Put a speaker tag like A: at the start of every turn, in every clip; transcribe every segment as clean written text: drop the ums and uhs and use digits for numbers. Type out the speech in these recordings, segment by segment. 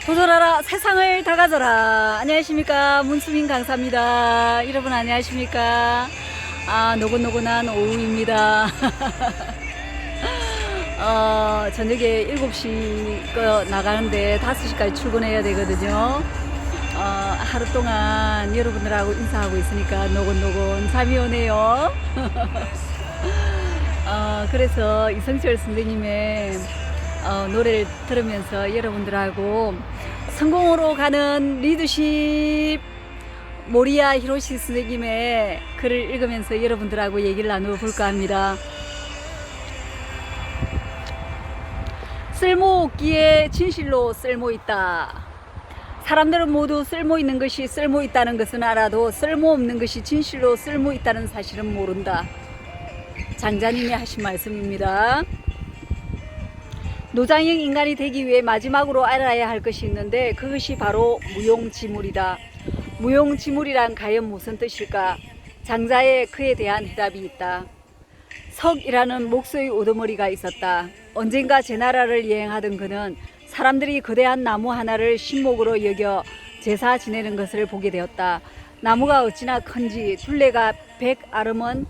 A: 도전하라 세상을 다 가져라. 안녕하십니까, 문수민 강사입니다. 여러분 안녕하십니까. 노곤노곤한 오후입니다. 저녁에 7시 나가는데 5시까지 출근해야 되거든요. 하루 동안 여러분들하고 인사하고 있으니까 노곤노곤 잠이 오네요. 그래서 이성철 선생님의 노래를 들으면서 여러분들하고 성공으로 가는 리더십 모리야 히로시 선생님의 글을 읽으면서 여러분들하고 얘기를 나누어 볼까 합니다. 쓸모없기에 진실로 쓸모있다. 사람들은 모두 쓸모있는 것이 쓸모있다는 것은 알아도 쓸모없는 것이 진실로 쓸모있다는 사실은 모른다. 장자님이 하신 말씀입니다. 노장형 인간이 되기 위해 마지막으로 알아야 할 것이 있는데 그것이 바로 무용지물이다. 무용지물이란 과연 무슨 뜻일까? 장자의 그에 대한 해답이 있다. 석이라는 목소의 우두머리가 있었다. 언젠가 제나라를 여행하던 그는 사람들이 거대한 나무 하나를 신목으로 여겨 제사 지내는 것을 보게 되었다. 나무가 어찌나 큰지 둘레가 100아름은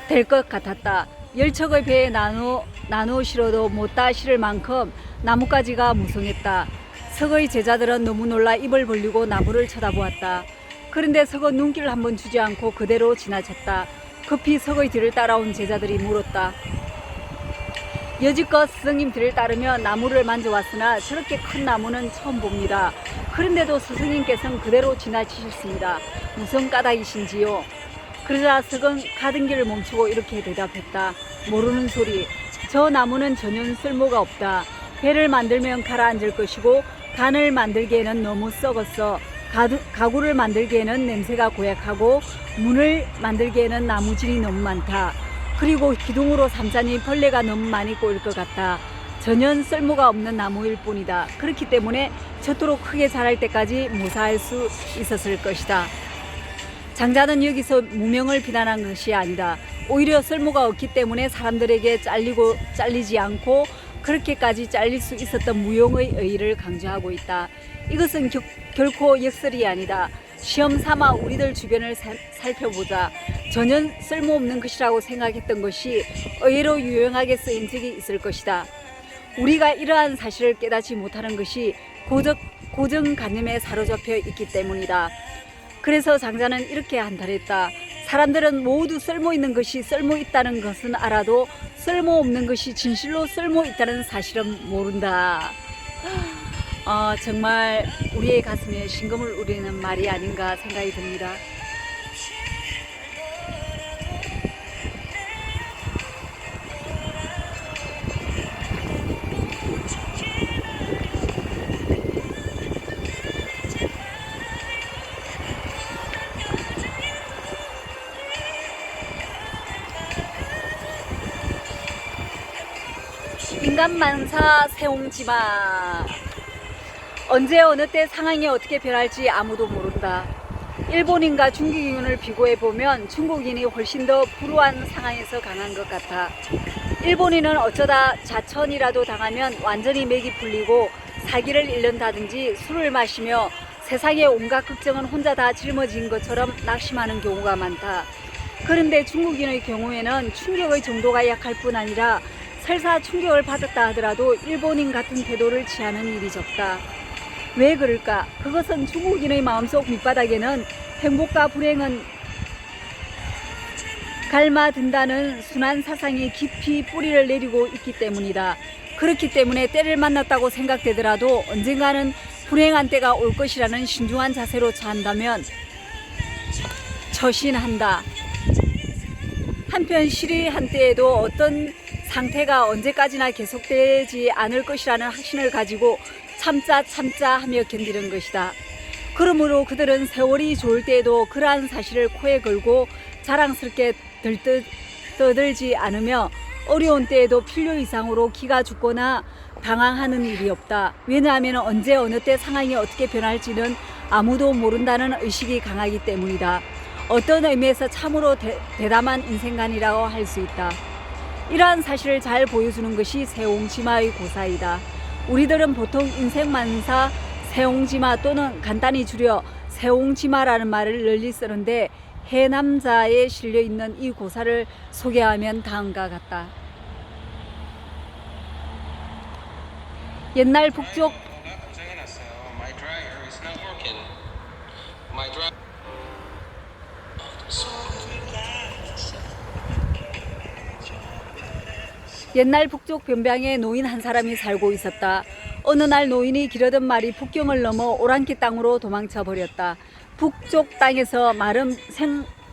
A: 될 것 같았다. 10척의 배에 나누어 실어도 못다 실을 만큼 나뭇가지가 무성했다. 석의 제자들은 너무 놀라 입을 벌리고 나무를 쳐다보았다. 그런데 석은 눈길을 한번 주지 않고 그대로 지나쳤다. 급히 석의 뒤를 따라온 제자들이 물었다. 여지껏 스승님 뒤를 따르며 나무를 만져왔으나 저렇게 큰 나무는 처음 봅니다. 그런데도 스승님께서는 그대로 지나치셨습니다. 무슨 까닭이신지요? 그러자 석은 가던 길을 멈추고 이렇게 대답했다. 모르는 소리. 저 나무는 전혀 쓸모가 없다. 배를 만들면 가라앉을 것이고 간을 만들기에는 너무 썩었어. 가구를 만들기에는 냄새가 고약하고 문을 만들기에는 나무질이 너무 많다. 그리고 기둥으로 삼자니 벌레가 너무 많이 꼬일 것 같다. 전혀 쓸모가 없는 나무일 뿐이다. 그렇기 때문에 저토록 크게 자랄 때까지 무사할 수 있었을 것이다. 장자는 여기서 무명을 비난한 것이 아니다. 오히려 쓸모가 없기 때문에 사람들에게 잘리지 않고 그렇게까지 잘릴 수 있었던 무용의 의의를 강조하고 있다. 이것은 결코 역설이 아니다. 시험 삼아 우리들 주변을 살펴보자. 전혀 쓸모없는 것이라고 생각했던 것이 의외로 유용하게 쓰인 적이 있을 것이다. 우리가 이러한 사실을 깨닫지 못하는 것이 고정관념에 사로잡혀 있기 때문이다. 그래서 장자는 이렇게 한탄했다. 사람들은 모두 쓸모있는 것이 쓸모있다는 것은 알아도 쓸모없는 것이 진실로 쓸모있다는 사실은 모른다. 정말 우리의 가슴에 심금을 울리는 말이 아닌가 생각이 듭니다. 인간만사 세옹지마. 언제 어느 때 상황이 어떻게 변할지 아무도 모른다. 일본인과 중국인을 비교해보면 중국인이 훨씬 더 불우한 상황에서 강한 것 같아. 일본인은 어쩌다 자천이라도 당하면 완전히 맥이 풀리고 사기를 잃는다든지 술을 마시며 세상의 온갖 걱정은 혼자 다 짊어진 것처럼 낙심하는 경우가 많다. 그런데 중국인의 경우에는 충격의 정도가 약할 뿐 아니라 설사 충격을 받았다 하더라도 일본인 같은 태도를 취하는 일이 적다. 왜 그럴까? 그것은 중국인의 마음속 밑바닥에는 행복과 불행은 갈마든다는 순한 사상이 깊이 뿌리를 내리고 있기 때문이다. 그렇기 때문에 때를 만났다고 생각되더라도 언젠가는 불행한 때가 올 것이라는 신중한 자세로 처한다면 처신한다. 한편 시리한 때에도 어떤 상태가 언제까지나 계속되지 않을 것이라는 확신을 가지고 참자 하며 견디는 것이다. 그러므로 그들은 세월이 좋을 때에도 그러한 사실을 코에 걸고 자랑스럽게 떠들지 않으며 어려운 때에도 필요 이상으로 기가 죽거나 방황하는 일이 없다. 왜냐하면 언제 어느 때 상황이 어떻게 변할지는 아무도 모른다는 의식이 강하기 때문이다. 어떤 의미에서 참으로 대담한 인생관이라고 할 수 있다. 이러한 사실을 잘 보여주는 것이 세옹지마의 고사이다. 우리들은 보통 인생만사 세옹지마 또는 간단히 줄여 세옹지마라는 말을 널리 쓰는데 해남자에 실려있는 이 고사를 소개하면 다음과 같다. 옛날 북쪽 옛날 북쪽 변방에 노인 한 사람이 살고 있었다. 어느 날 노인이 기르던 말이 북경을 넘어 오랑캐 땅으로 도망쳐 버렸다. 북쪽 땅에서 말은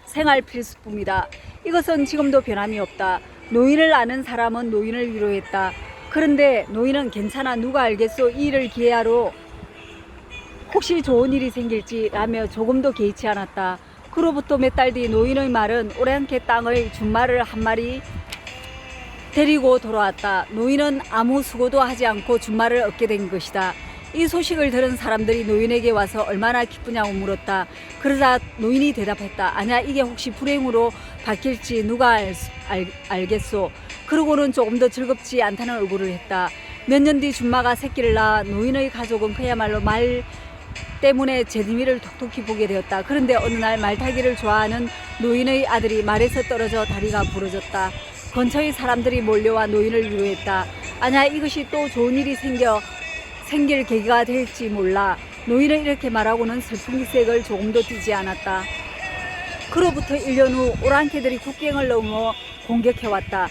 A: 생활 필수품이다. 이것은 지금도 변함이 없다. 노인을 아는 사람은 노인을 위로했다. 그런데 노인은 괜찮아 누가 알겠소 이 일을 기회하러 혹시 좋은 일이 생길지 라며 조금도 개의치 않았다. 그로부터 몇 달 뒤 노인의 말은 오랑캐 땅의 준말을 한 마리 데리고 돌아왔다. 노인은 아무 수고도 하지 않고 준말을 얻게 된 것이다. 이 소식을 들은 사람들이 노인에게 와서 얼마나 기쁘냐고 물었다. 그러자 노인이 대답했다. 아냐 이게 혹시 불행으로 바뀔지 누가 알겠소. 그러고는 조금 더 즐겁지 않다는 얼굴을 했다. 몇 년 뒤 준마가 새끼를 낳아 노인의 가족은 그야말로 말 때문에 재미를 톡톡히 보게 되었다. 그런데 어느 날 말타기를 좋아하는 노인의 아들이 말에서 떨어져 다리가 부러졌다. 근처의 사람들이 몰려와 노인을 위로했다. 아냐 이것이 또 좋은 일이 생길 계기가 될지 몰라. 노인은 이렇게 말하고는 슬픔기색을 조금도 띠지 않았다. 그로부터 1년 후 오랑캐들이 국경을 넘어 공격해왔다.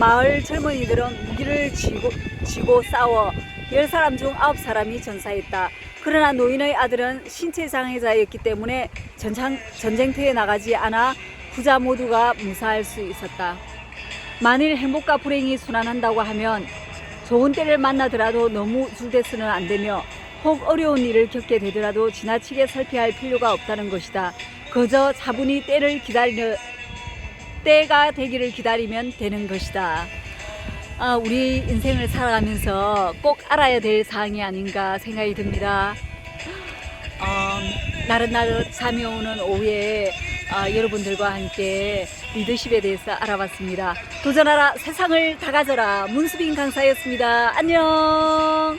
A: 마을 젊은이들은 무기를 쥐고 싸워 10사람 중 9사람이 전사했다. 그러나 노인의 아들은 신체 장애자였기 때문에 전쟁터에 나가지 않아 부자 모두가 무사할 수 있었다. 만일 행복과 불행이 순환한다고 하면 좋은 때를 만나더라도 너무 우쭐대서는 안 되며 혹 어려운 일을 겪게 되더라도 지나치게 설피할 필요가 없다는 것이다. 그저 차분히 때가 되기를 기다리면 되는 것이다. 우리 인생을 살아가면서 꼭 알아야 될 사항이 아닌가 생각이 듭니다. 나긋나긋 잠이 오는 오후에 여러분들과 함께 리더십에 대해서 알아봤습니다. 도전하라 세상을 다 가져라 문수빈 강사였습니다. 안녕.